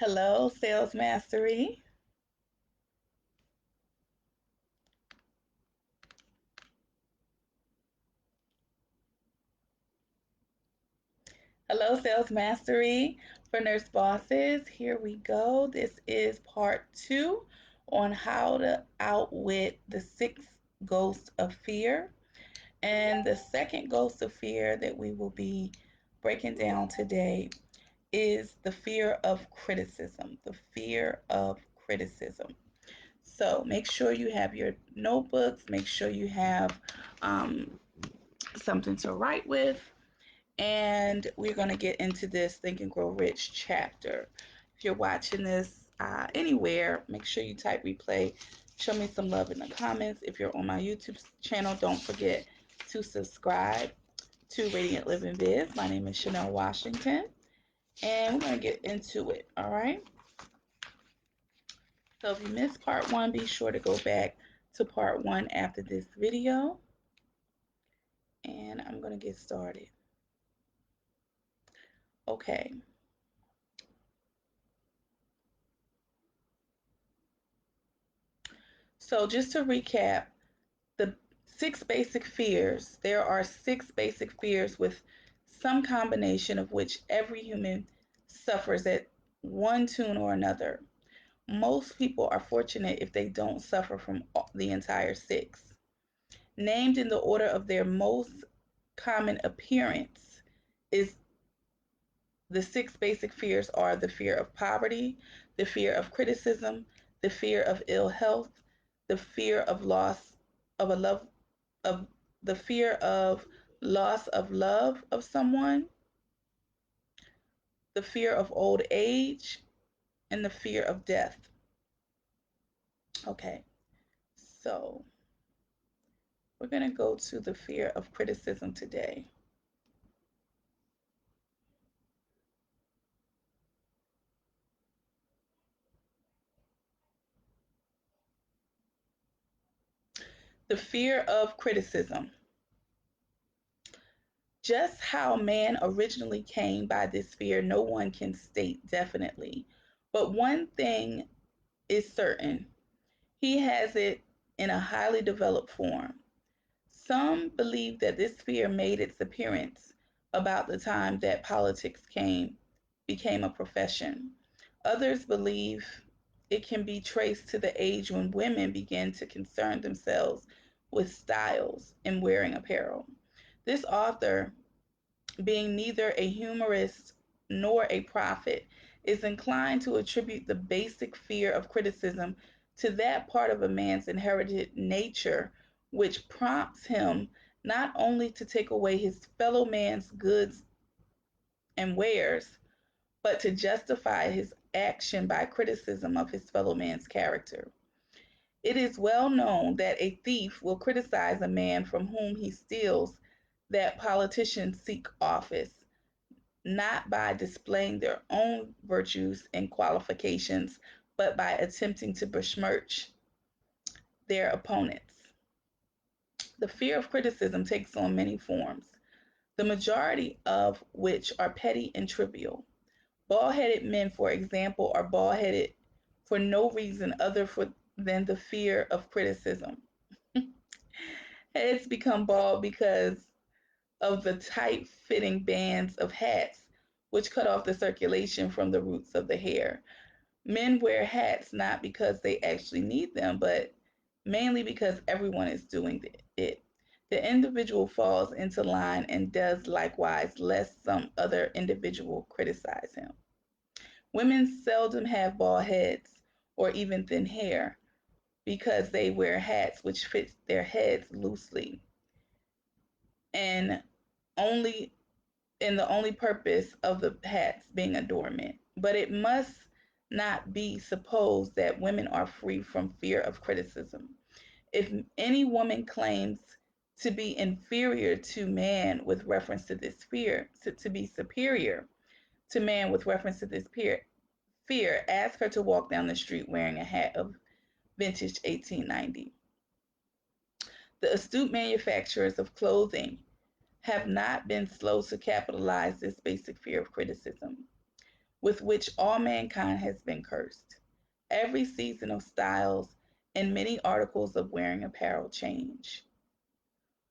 Hello, Sales Mastery. Hello, Sales Mastery for Nurse Bosses. Here we go. This is part two on how to outwit the six ghosts of fear. And the second ghost of fear that we will be breaking down today is the fear of criticism. The fear of criticism. So make sure you have your notebooks, make sure you have um, something to write with, and we're going to get into this Think and Grow Rich chapter. If you're watching this anywhere, make sure you type replay. Show me some love in the comments. If you're on my YouTube channel, don't forget to subscribe to Radiant Living Biz. My name is Chanel Washington, and we're going to get into it, all right? So if you missed part one, be sure to go back to part one after this video, and I'm going to get started. Okay. So just to recap, the six basic fears, there are six basic fears with some combination of which every human suffers at one tune or another. Most people are fortunate if they don't suffer from the entire six. Named in the order of their most common appearance is the six basic fears are the fear of poverty, the fear of criticism, the fear of ill health, the fear of loss of a love of the fear of loss of love of someone, the fear of old age, and the fear of death. Okay, so we're going to go to the fear of criticism today. The fear of criticism. Just how man originally came by this fear, no one can state definitely. But one thing is certain, he has it in a highly developed form. Some believe that this fear made its appearance about the time that politics became a profession. Others believe it can be traced to the age when women began to concern themselves with styles and wearing apparel. This author, being neither a humorist nor a prophet, is inclined to attribute the basic fear of criticism to that part of a man's inherited nature which prompts him not only to take away his fellow man's goods and wares, but to justify his action by criticism of his fellow man's character. It is well known that a thief will criticize a man from whom he steals, that politicians seek office not by displaying their own virtues and qualifications, but by attempting to besmirch their opponents. The fear of criticism takes on many forms, the majority of which are petty and trivial. Bald headed men, for example, are bald headed for no reason than the fear of criticism. Heads become bald because of the tight fitting bands of hats, which cut off the circulation from the roots of the hair. Men wear hats not because they actually need them, but mainly because everyone is doing it. The individual falls into line and does likewise, lest some other individual criticize him. Women seldom have bald heads or even thin hair because they wear hats which fit their heads loosely and only in the only purpose of the hats being adornment. But it must not be supposed that women are free from fear of criticism. If any woman claims to be inferior to man with reference to this fear, to be superior to man with reference to this fear, ask her to walk down the street wearing a hat of vintage 1890. The astute manufacturers of clothing have not been slow to capitalize this basic fear of criticism. with which all mankind has been cursed. Every season of styles and many articles of wearing apparel change.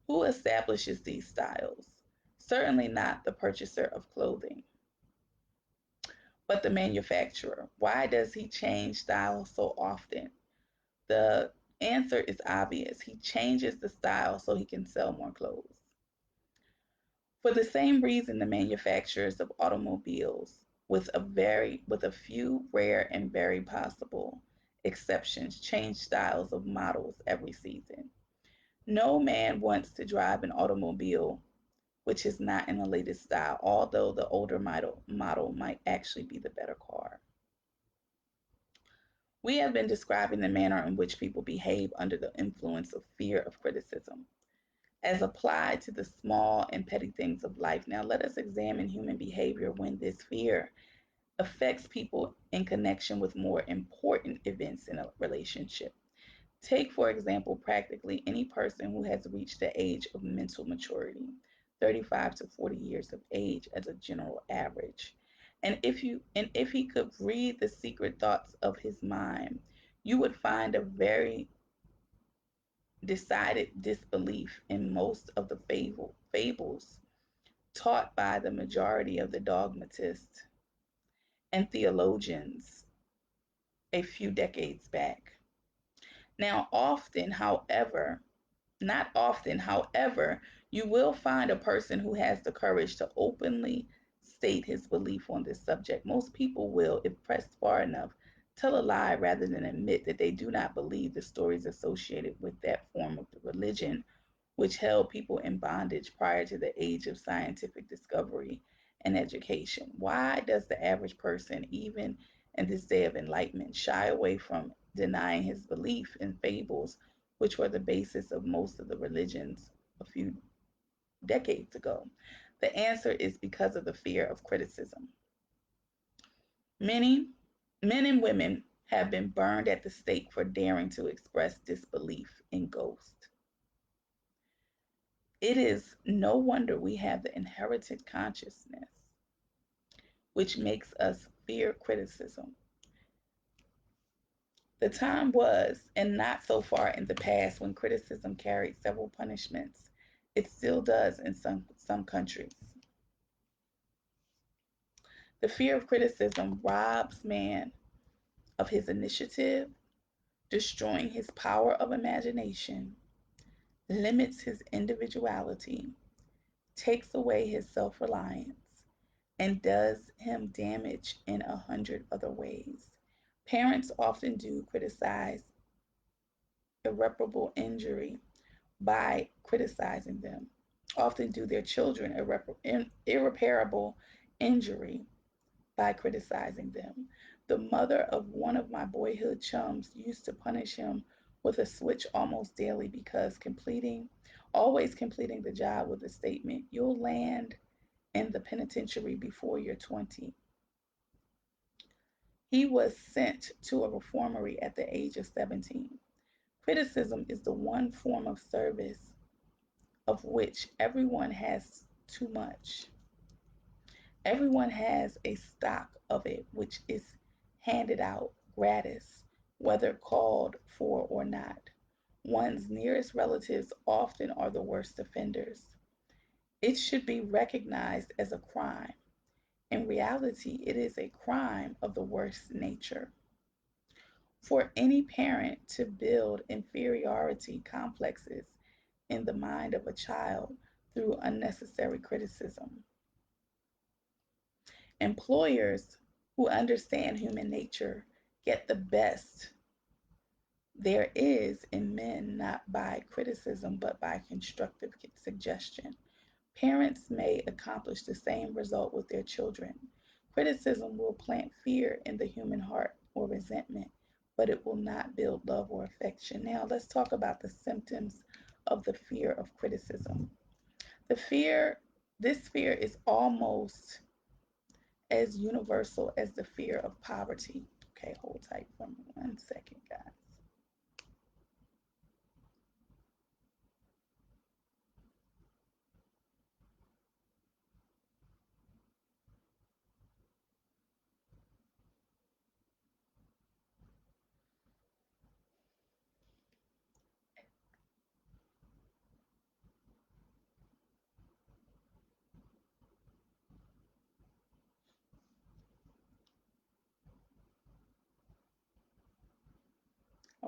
Who establishes these styles? Certainly not the purchaser of clothing, but the manufacturer. Why does he change styles so often? The answer is obvious. He changes the style so he can sell more clothes. For the same reason, the manufacturers of automobiles, with a few rare and very possible exceptions, change styles of models every season. No man wants to drive an automobile which is not in the latest style, although the older model might actually be the better car. We have been describing the manner in which people behave under the influence of fear of criticism, as applied to the small and petty things of life. Now, let us examine human behavior when this fear affects people in connection with more important events in a relationship. Take, for example, practically any person who has reached the age of mental maturity, 35 to 40 years of age as a general average. And if he could read the secret thoughts of his mind, you would find a very decided disbelief in most of the fables taught by the majority of the dogmatists and theologians a few decades back. Now, not often, however, you will find a person who has the courage to openly state his belief on this subject. Most people will, if pressed far enough, tell a lie rather than admit that they do not believe the stories associated with that form of the religion which held people in bondage prior to the age of scientific discovery and education. Why does the average person, even in this day of enlightenment, shy away from denying his belief in fables, which were the basis of most of the religions a few decades ago? The answer is because of the fear of criticism. Many men and women have been burned at the stake for daring to express disbelief in ghosts. It is no wonder we have the inherited consciousness which makes us fear criticism. The time was, and not so far in the past, when criticism carried several punishments. It still does in some countries. The fear of criticism robs man of his initiative, destroying his power of imagination, limits his individuality, takes away his self reliance, and does him damage in 100 other ways. Parents often do criticize irreparable injury by criticizing them, often do their children irreparable injury by criticizing them. The mother of one of my boyhood chums used to punish him with a switch almost daily because always completing the job with the statement, "You'll land in the penitentiary before you're 20." He was sent to a reformatory at the age of 17. Criticism is the one form of service of which everyone has too much. Everyone has a stock of it which is handed out gratis, whether called for or not. One's nearest relatives often are the worst offenders. It should be recognized as a crime. In reality, it is a crime of the worst nature. For any parent to build inferiority complexes in the mind of a child through unnecessary criticism. Employers who understand human nature get the best there is in men not by criticism but by constructive suggestion. Parents may accomplish the same result with their children. Criticism will plant fear in the human heart or resentment, but it will not build love or affection. Now, let's talk about the symptoms of the fear of criticism. The fear, this fear is almost as universal as the fear of poverty. Okay, hold tight for me 1 second, guys.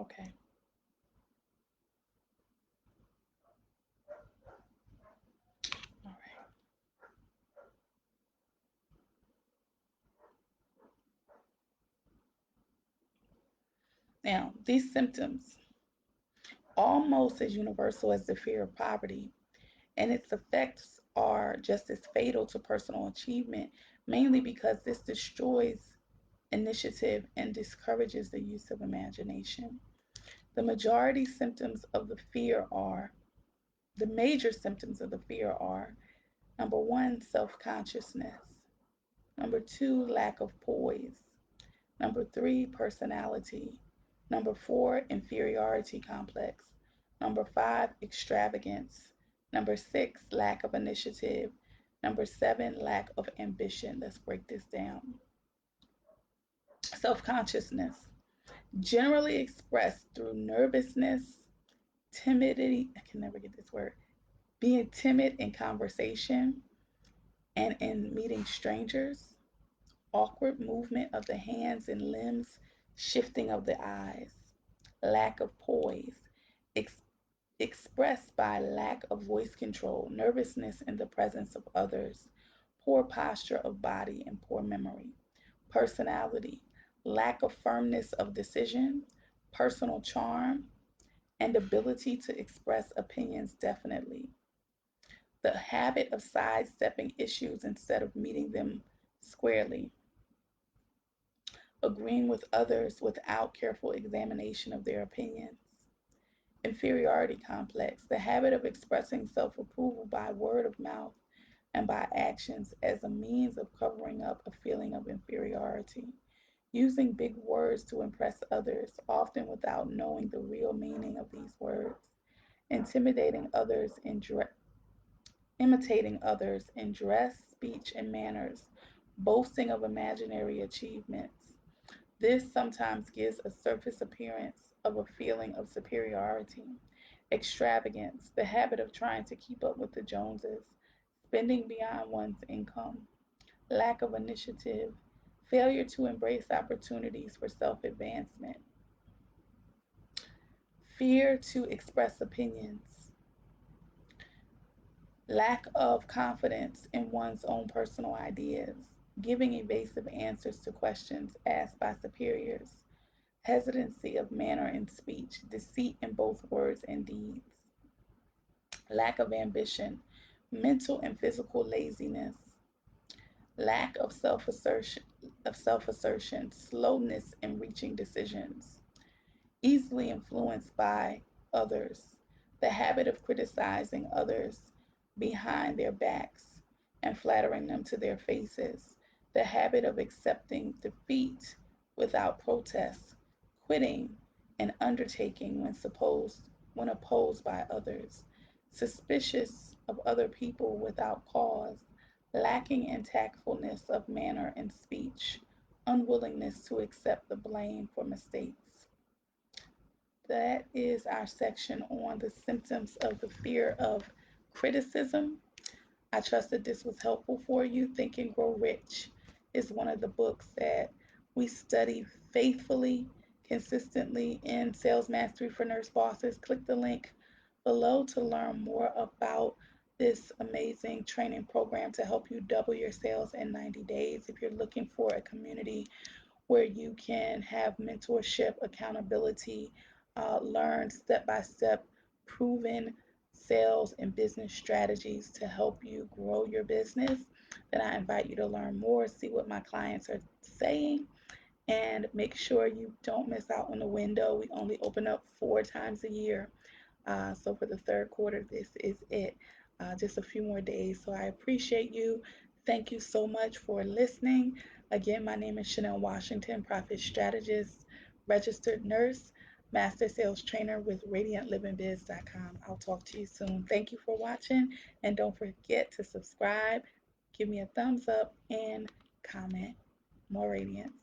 Okay. All right. Now, these symptoms, almost as universal as the fear of poverty, and its effects are just as fatal to personal achievement, mainly because this destroys initiative and discourages the use of imagination. The majority symptoms of the fear are the major symptoms of the fear are number one, self consciousness, number two, lack of poise, number three, personality, number four, inferiority complex, number five, extravagance, number six, lack of initiative, number seven, lack of ambition. Let's break this down. Self consciousness, generally expressed through nervousness, timidity, I can never get this word, being timid in conversation and in meeting strangers, awkward movement of the hands and limbs, shifting of the eyes, lack of poise, ex- expressed by lack of voice control, nervousness in the presence of others, poor posture of body, and poor memory. Personality, lack of firmness of decision, personal charm, and ability to express opinions definitely. The habit of sidestepping issues instead of meeting them squarely, agreeing with others without careful examination of their opinions. Inferiority complex, the habit of expressing self approval by word of mouth and by actions as a means of covering up a feeling of inferiority. Using big words to impress others, often without knowing the real meaning of these words. Intimidating others in imitating others in dress, speech, and manners, boasting of imaginary achievements. This sometimes gives a surface appearance of a feeling of superiority. Extravagance, the habit of trying to keep up with the Joneses, spending beyond one's income. Lack of initiative, failure to embrace opportunities for self advancement. Fear to express opinions, lack of confidence in one's own personal ideas, giving evasive answers to questions asked by superiors, hesitancy of manner and speech, deceit in both words and deeds, lack of ambition, mental and physical laziness, lack of self-assertion, slowness in reaching decisions, easily influenced by others, the habit of criticizing others behind their backs and flattering them to their faces, the habit of accepting defeat without protest, quitting an undertaking when opposed by others, suspicious of other people without cause, lacking in tactfulness of manner and speech, unwillingness to accept the blame for mistakes. That is our section on the symptoms of the fear of criticism. I trust that this was helpful for you. Think and Grow Rich is one of the books that we study faithfully, consistently in Sales Mastery for Nurse Bosses. Click the link below to learn more about this amazing training program to help you double your sales in 90 days. If you're looking for a community where you can have mentorship, accountability, learn step by step proven sales and business strategies to help you grow your business, then I invite you to learn more, see what my clients are saying, and make sure you don't miss out on the window. We only open up 4 times a year. So for the third quarter, this is it. Just a few more days. So I appreciate you. Thank you so much for listening. Again, my name is Chanel Washington, profit strategist, registered nurse, master sales trainer with radiantLivingBiz.com. I'll talk to you soon. Thank you for watching, and don't forget to subscribe, give me a thumbs up, and comment. More radiance.